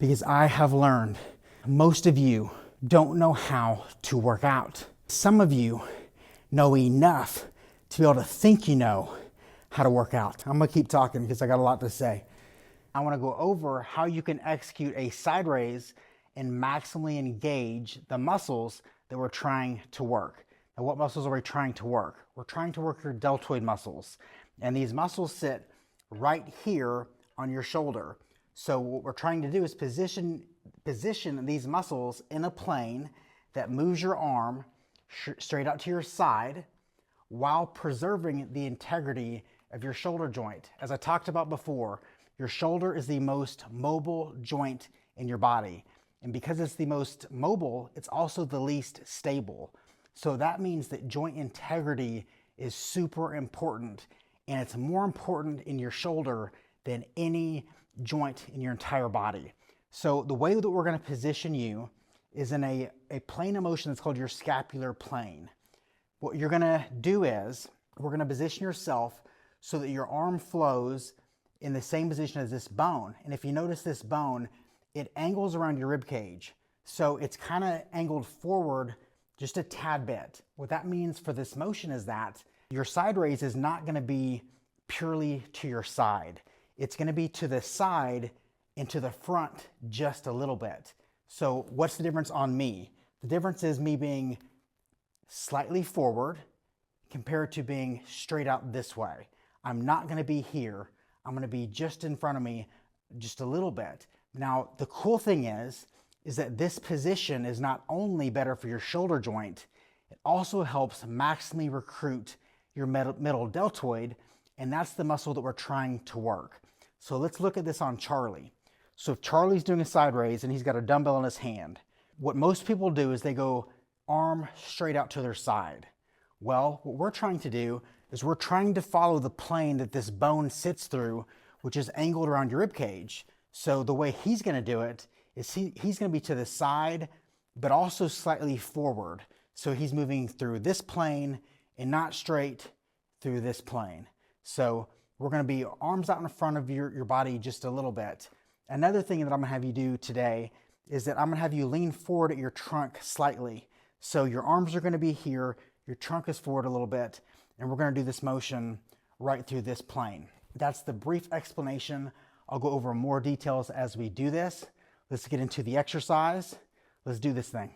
because I have learned most of you don't know how to work out. Some of you know enough to be able to think you know how to work out. I'm gonna keep talking because I got a lot to say. I wanna go over how you can execute a side raise and maximally engage the muscles that we're trying to work. Now, what muscles are we trying to work? We're trying to work your deltoid muscles. And these muscles sit right here on your shoulder. So what we're trying to do is position these muscles in a plane that moves your arm straight out to your side while preserving the integrity of your shoulder joint. As I talked about before, your shoulder is the most mobile joint in your body. And because it's the most mobile, it's also the least stable. So that means that joint integrity is super important, and it's more important in your shoulder than any joint in your entire body. So the way that we're gonna position you is in a plane of motion that's called your scapular plane. What you're gonna do is, we're gonna position yourself so that your arm flows in the same position as this bone. And if you notice this bone, it angles around your rib cage. So it's kind of angled forward just a tad bit. What that means for this motion is that your side raise is not gonna be purely to your side. It's gonna be to the side and to the front just a little bit. So what's the difference on me? The difference is me being slightly forward compared to being straight out this way. I'm not gonna be here. I'm gonna be just in front of me just a little bit. Now, the cool thing is that this position is not only better for your shoulder joint, it also helps maximally recruit your middle deltoid, and that's the muscle that we're trying to work. So let's look at this on Charlie. So if Charlie's doing a side raise and he's got a dumbbell in his hand, what most people do is they go arm straight out to their side. Well, what we're trying to do is we're trying to follow the plane that this bone sits through, which is angled around your rib cage. So the way he's gonna do it is he's gonna be to the side, but also slightly forward. So he's moving through this plane and not straight through this plane. So we're gonna be arms out in front of your body just a little bit. Another thing that I'm gonna have you do today is that I'm gonna have you lean forward at your trunk slightly. So your arms are gonna be here, your trunk is forward a little bit, and we're gonna do this motion right through this plane. That's the brief explanation. I'll go over more details as we do this. Let's get into the exercise. Let's do this thing.